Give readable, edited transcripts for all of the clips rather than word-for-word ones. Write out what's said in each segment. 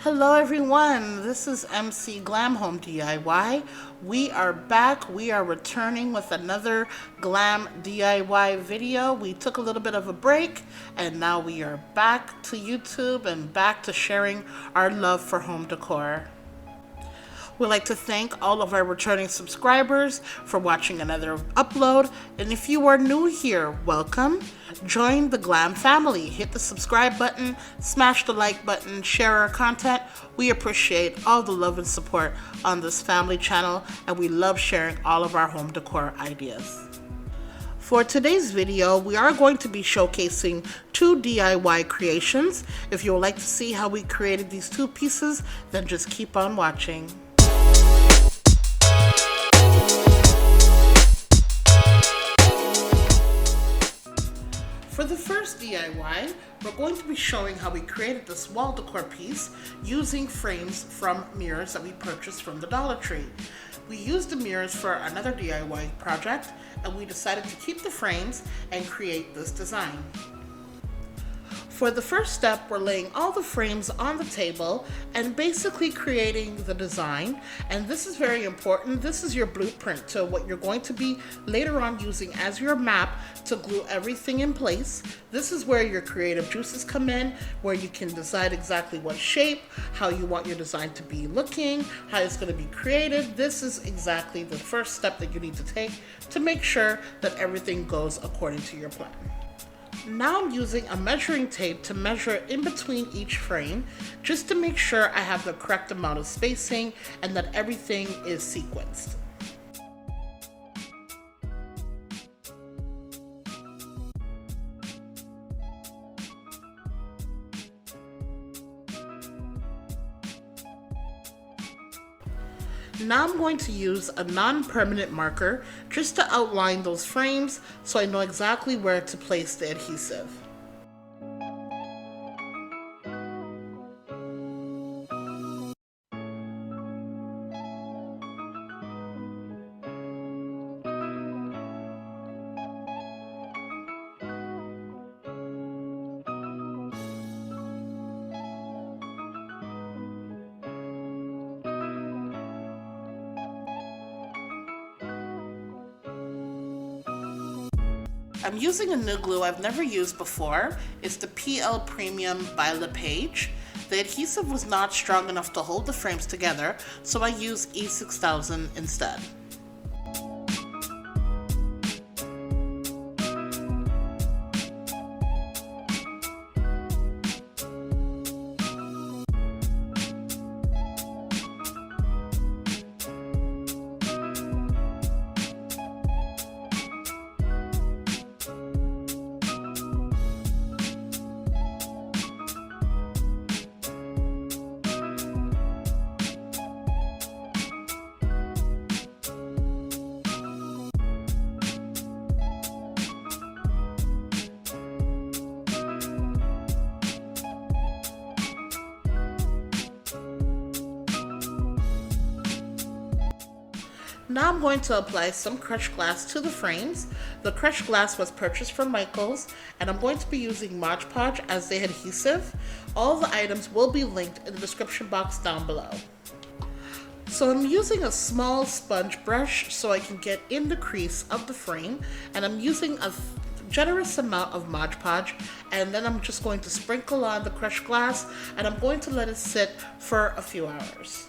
Hello everyone, this is MC Glam Home DIY. We are back. We are returning with another Glam DIY video. We took a little bit of a break and now we are back to YouTube and back to sharing our love for home decor. We'd like to thank all of our returning subscribers for watching another upload. And if you are new here, welcome. Join the Glam family. Hit the subscribe button, smash the like button, share our content. We appreciate all the love and support on this family channel, and we love sharing all of our home decor ideas. For today's video, we are going to be showcasing two DIY creations. If you would like to see how we created these two pieces, then just keep on watching. For the first DIY, we're going to be showing how we created this wall decor piece using frames from mirrors that we purchased from the Dollar Tree. We used the mirrors for another DIY project, and we decided to keep the frames and create this design. For the first step, we're laying all the frames on the table and basically creating the design. And this is very important. This is your blueprint to what you're going to be later on using as your map to glue everything in place. This is where your creative juices come in, where you can decide exactly what shape, how you want your design to be looking, how it's going to be created. This is exactly the first step that you need to take to make sure that everything goes according to your plan. Now I'm using a measuring tape to measure in between each frame just to make sure I have the correct amount of spacing and that everything is sequenced. Now I'm going to use a non-permanent marker just to outline those frames so I know exactly where to place the adhesive. I'm using a new glue I've never used before. It's the PL Premium by LePage. The adhesive was not strong enough to hold the frames together, so I used E6000 instead. Now I'm going to apply some crushed glass to the frames. The crushed glass was purchased from Michaels, and I'm going to be using Mod Podge as the adhesive. All the items will be linked in the description box down below. So I'm using a small sponge brush so I can get in the crease of the frame, and I'm using a generous amount of Mod Podge, and then I'm just going to sprinkle on the crushed glass, and I'm going to let it sit for a few hours.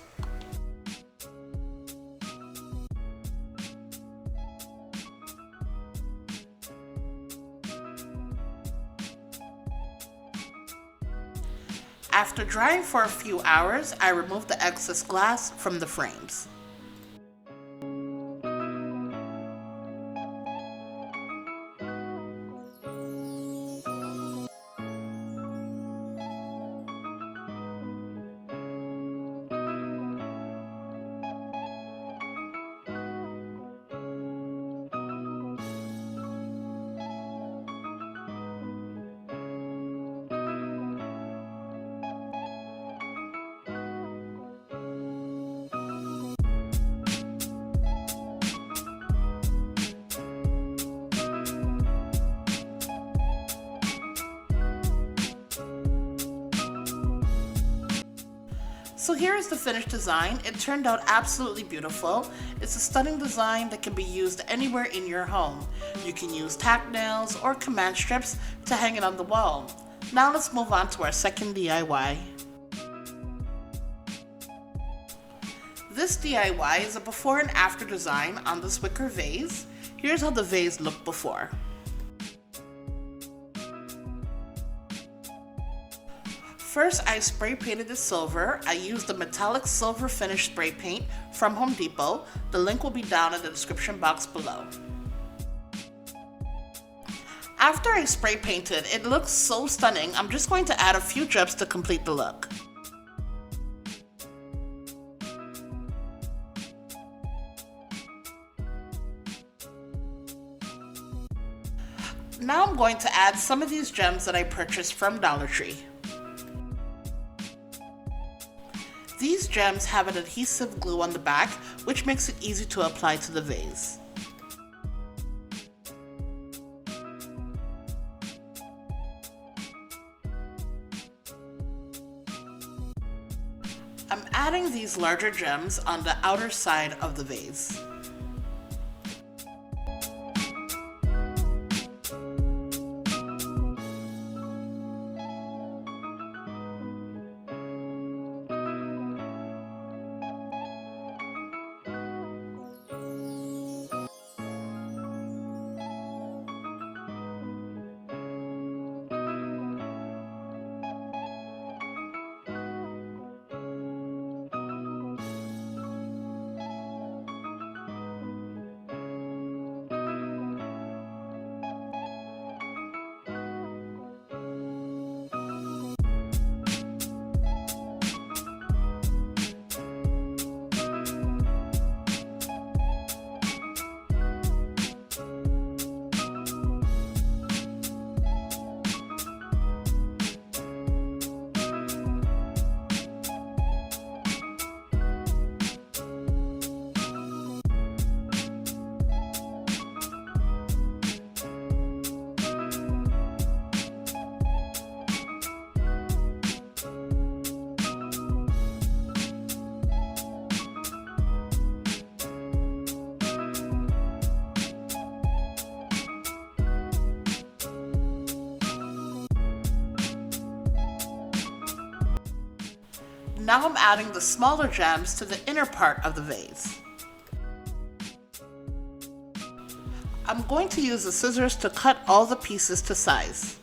After drying for a few hours, I removed the excess glass from the frames. So here is the finished design. It turned out absolutely beautiful. It's a stunning design that can be used anywhere in your home. You can use tack nails or command strips to hang it on the wall. Now let's move on to our second DIY. This DIY is a before and after design on this wicker vase. Here's how the vase looked before. First, I spray painted it silver. I used the metallic silver finish spray paint from Home Depot. The link will be down in the description box below. After I spray painted, it looks so stunning. I'm just going to add a few drips to complete the look. Now I'm going to add some of these gems that I purchased from Dollar Tree. These gems have an adhesive glue on the back, which makes it easy to apply to the vase. I'm adding these larger gems on the outer side of the vase. Now I'm adding the smaller gems to the inner part of the vase. I'm going to use the scissors to cut all the pieces to size.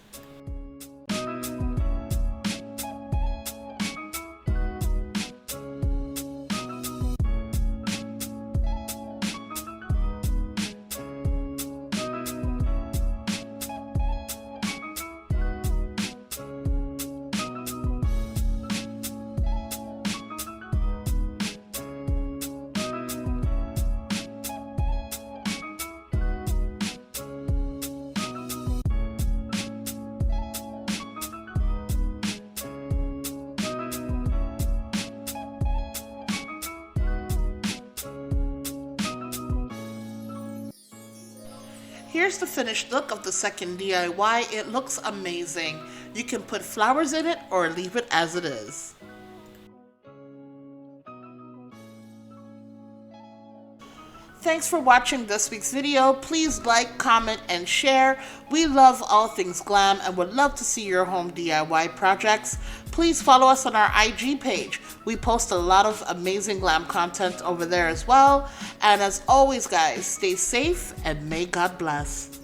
Here's the finished look of the second DIY. It looks amazing. You can put flowers in it or leave it as it is. Thanks for watching this week's video. Please like, comment, and share. We love all things glam and would love to see your home DIY projects. Please follow us on our IG page. We post a lot of amazing glam content over there as well. And as always, guys, stay safe and may God bless.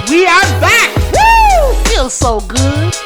We are back! Woo! Feels so good.